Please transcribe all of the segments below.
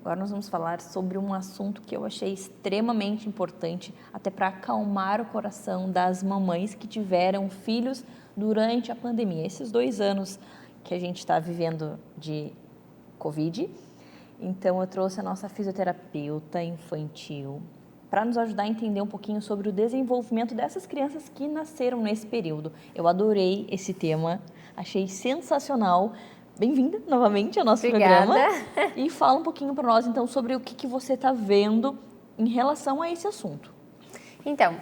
Agora nós vamos falar sobre um assunto que eu achei extremamente importante, até para acalmar o coração das mamães que tiveram filhos durante a pandemia. Esses 2 anos que a gente está vivendo de Covid. Então, eu trouxe a nossa fisioterapeuta infantil para nos ajudar a entender um pouquinho sobre o desenvolvimento dessas crianças que nasceram nesse período. Eu adorei esse tema, achei sensacional. Bem-vinda novamente ao nosso Obrigada. programa. E fala um pouquinho para nós, então, sobre o que você está vendo em relação a esse assunto. Então,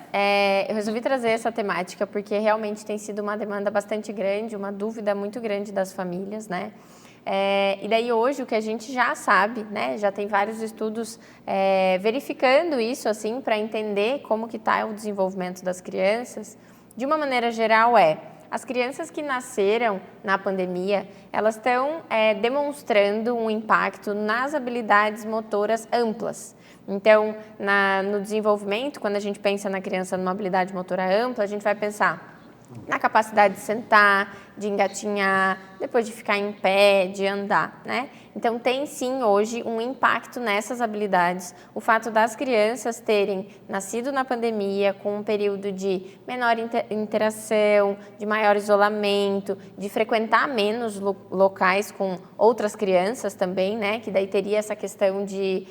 eu resolvi trazer essa temática porque realmente tem sido uma demanda bastante grande, uma dúvida muito grande das famílias, né? E daí hoje o que a gente já sabe, né? Já tem vários estudos verificando isso, assim, para entender como que está o desenvolvimento das crianças. De uma maneira geral as crianças que nasceram na pandemia, elas estão demonstrando um impacto nas habilidades motoras amplas. Então, no desenvolvimento, quando a gente pensa na criança numa habilidade motora ampla, a gente vai pensar na capacidade de sentar, de engatinhar, depois de ficar em pé, de andar, né? Então, tem sim hoje um impacto nessas habilidades. O fato das crianças terem nascido na pandemia com um período de menor interação, de maior isolamento, de frequentar menos locais com outras crianças também, né? Que daí teria essa questão de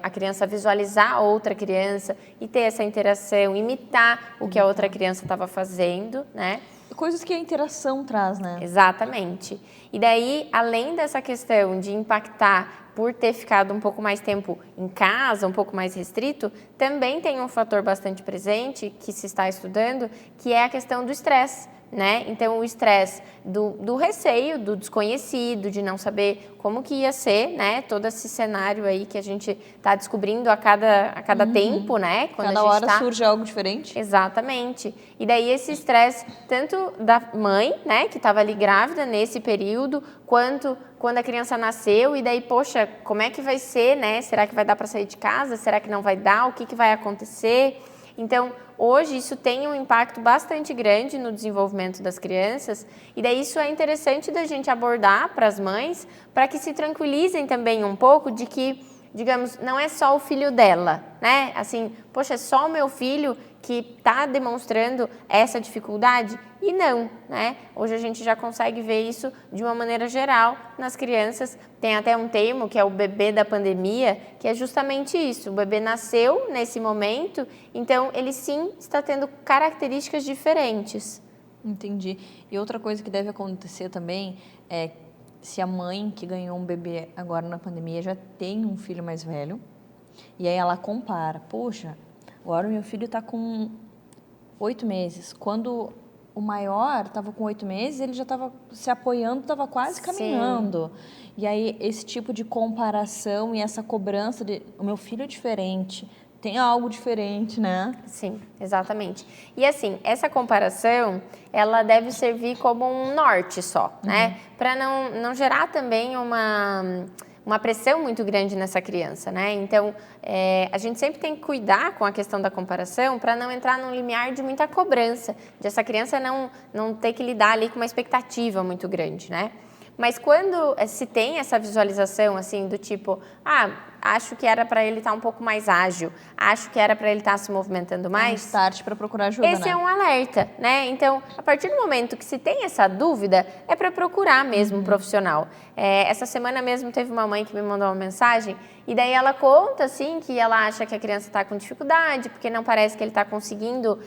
a criança visualizar outra criança e ter essa interação, imitar o que a outra criança estava fazendo, né? Coisas que a interação traz, né? Exatamente. E daí, além dessa questão de impactar por ter ficado um pouco mais tempo em casa, um pouco mais restrito, também tem um fator bastante presente que se está estudando, que é a questão do estresse, né? Então, o estresse do receio, do desconhecido, de não saber como que ia ser, né? Todo esse cenário aí que a gente está descobrindo a cada tempo, né? Quando cada hora surge algo diferente. Exatamente. E daí esse estresse, tanto da mãe, né? Que estava ali grávida nesse período, quanto quando a criança nasceu. E daí, poxa, como é que vai ser, né? Será que vai dar para sair de casa? Será que não vai dar? O que vai acontecer? Então, hoje isso tem um impacto bastante grande no desenvolvimento das crianças e daí isso é interessante da gente abordar para as mães, para que se tranquilizem também um pouco de que, digamos, não é só o filho dela, né? Assim, poxa, é só o meu filho que está demonstrando essa dificuldade? E não, né? Hoje a gente já consegue ver isso de uma maneira geral nas crianças. Tem até um termo que é o bebê da pandemia, que é justamente isso. O bebê nasceu nesse momento, então ele sim está tendo características diferentes. Entendi. E outra coisa que deve acontecer também é se a mãe que ganhou um bebê agora na pandemia já tem um filho mais velho, e aí ela compara, poxa, agora o meu filho está com 8 meses. Quando o maior estava com 8 meses, ele já estava se apoiando, estava quase caminhando. Sim. E aí esse tipo de comparação e essa cobrança de o meu filho é diferente, tem algo diferente, né? Sim, exatamente. E assim, essa comparação, ela deve servir como um norte só, né? Para não gerar também uma pressão muito grande nessa criança, né? Então, a gente sempre tem que cuidar com a questão da comparação para não entrar num limiar de muita cobrança, de essa criança não ter que lidar ali com uma expectativa muito grande, né? Mas quando se tem essa visualização, assim, do tipo, acho que era para ele estar um pouco mais ágil, acho que era para ele estar se movimentando mais. É um start para procurar ajuda, esse é um alerta, né? Então, a partir do momento que se tem essa dúvida, é para procurar mesmo um profissional. Essa semana mesmo teve uma mãe que me mandou uma mensagem e daí ela conta, assim, que ela acha que a criança está com dificuldade, porque não parece que ele está conseguindo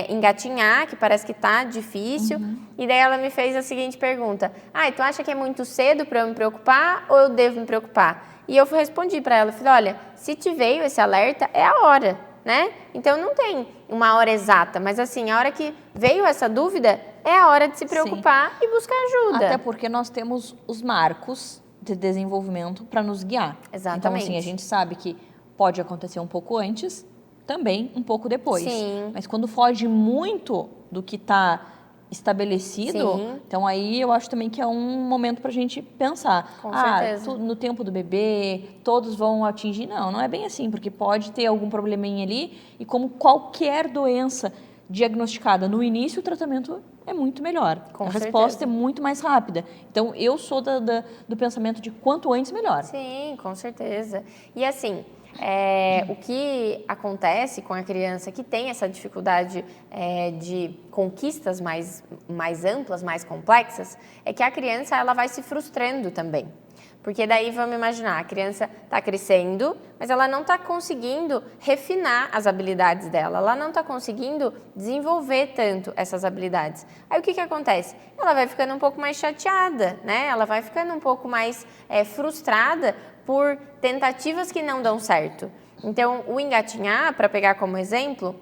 engatinhar, que parece que está difícil. E daí ela me fez a seguinte pergunta: tu acha que é muito cedo para eu me preocupar ou eu devo me preocupar? E eu respondi para ela, falei, olha, se te veio esse alerta, é a hora, né? Então, não tem uma hora exata, mas assim, a hora que veio essa dúvida, é a hora de se preocupar e buscar ajuda. Até porque nós temos os marcos de desenvolvimento para nos guiar. Exatamente. Então, assim, a gente sabe que pode acontecer um pouco antes, também um pouco depois. Sim. Mas quando foge muito do que está estabelecido, Sim. Então aí eu acho também que é um momento para a gente pensar. Com certeza. No tempo do bebê, todos vão atingir. Não é bem assim, porque pode ter algum probleminha ali e como qualquer doença diagnosticada no início, o tratamento é muito melhor. Com a certeza. resposta é muito mais rápida. Então, eu sou do pensamento de quanto antes, melhor. Sim, com certeza. E assim, o que acontece com a criança que tem essa dificuldade de conquistas mais amplas, mais complexas, é que a criança ela vai se frustrando também. Porque daí, vamos imaginar, a criança está crescendo, mas ela não está conseguindo refinar as habilidades dela, ela não está conseguindo desenvolver tanto essas habilidades. Aí o que acontece? Ela vai ficando um pouco mais chateada, né? Ela vai ficando um pouco mais frustrada por tentativas que não dão certo. Então, o engatinhar, para pegar como exemplo,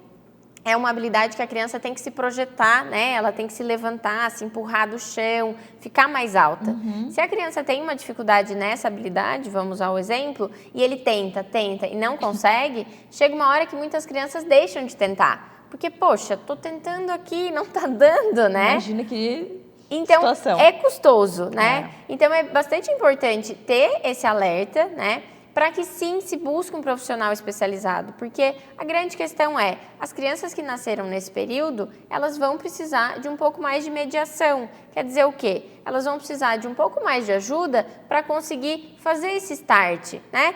é uma habilidade que a criança tem que se projetar, né? Ela tem que se levantar, se empurrar do chão, ficar mais alta. Se a criança tem uma dificuldade nessa habilidade, vamos usar o exemplo, e ele tenta e não consegue, chega uma hora que muitas crianças deixam de tentar. Porque, poxa, tô tentando aqui, não tá dando, né? Imagina que então, situação. é custoso, né? Então, é bastante importante ter esse alerta, né? Para que sim se busque um profissional especializado, porque a grande questão é, as crianças que nasceram nesse período, elas vão precisar de um pouco mais de mediação. Quer dizer o quê? Elas vão precisar de um pouco mais de ajuda para conseguir fazer esse start, né?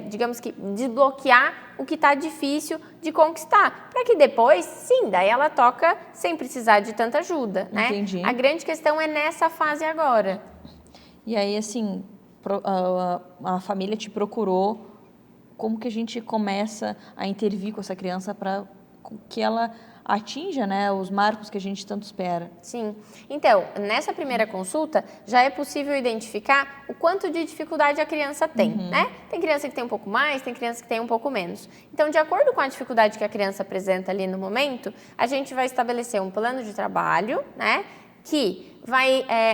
Digamos que desbloquear o que está difícil de conquistar, para que depois, sim, daí ela toca sem precisar de tanta ajuda, né? Entendi. A grande questão é nessa fase agora. E aí, assim, a família te procurou, como que a gente começa a intervir com essa criança para que ela atinja, né, os marcos que a gente tanto espera? Sim. Então, nessa primeira consulta, já é possível identificar o quanto de dificuldade a criança tem, né? Tem criança que tem um pouco mais, tem criança que tem um pouco menos. Então, de acordo com a dificuldade que a criança apresenta ali no momento, a gente vai estabelecer um plano de trabalho, né? Que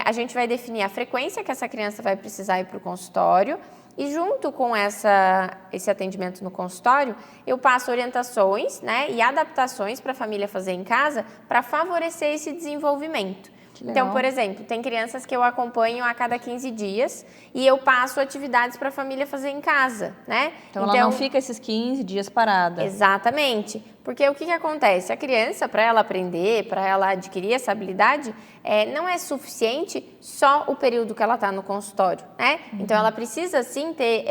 a gente vai definir a frequência que essa criança vai precisar ir para o consultório e junto com esse atendimento no consultório, eu passo orientações, né, e adaptações para a família fazer em casa para favorecer esse desenvolvimento. Então, por exemplo, tem crianças que eu acompanho a cada 15 dias e eu passo atividades para a família fazer em casa, né? Então, ela não fica esses 15 dias parada. Exatamente. Porque o que acontece? A criança, para ela aprender, para ela adquirir essa habilidade, não é suficiente só o período que ela está no consultório, né? Então, ela precisa, sim, ter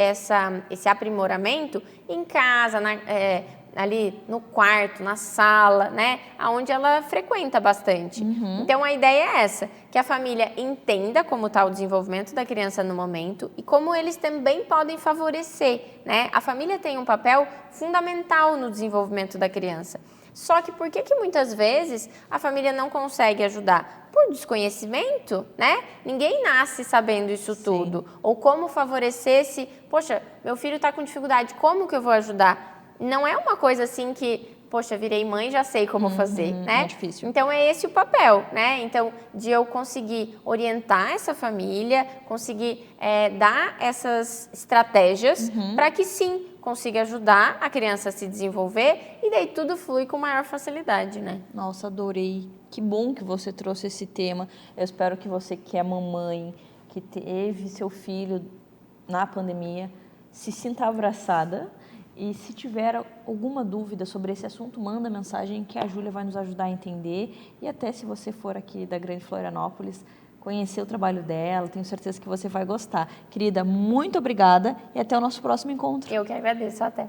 esse aprimoramento em casa, ali no quarto, na sala, né? Onde ela frequenta bastante. Então, a ideia é essa, que a família entenda como está o desenvolvimento da criança no momento e como eles também podem favorecer, né? A família tem um papel fundamental no desenvolvimento da criança. Só que por que muitas vezes a família não consegue ajudar? Por desconhecimento, né? Ninguém nasce sabendo isso tudo. Ou como favorecer se, poxa, meu filho está com dificuldade, como que eu vou ajudar? Não é uma coisa assim que, poxa, virei mãe, já sei como fazer, né? É difícil. Então, é esse o papel, né? Então, de eu conseguir orientar essa família, conseguir dar essas estratégias para que, sim, consiga ajudar a criança a se desenvolver e daí tudo flui com maior facilidade, né? Nossa, adorei. Que bom que você trouxe esse tema. Eu espero que você que é mamãe, que teve seu filho na pandemia, se sinta abraçada. E se tiver alguma dúvida sobre esse assunto, manda mensagem que a Júlia vai nos ajudar a entender. E até se você for aqui da Grande Florianópolis, conhecer o trabalho dela, tenho certeza que você vai gostar. Querida, muito obrigada e até o nosso próximo encontro. Eu que agradeço, até.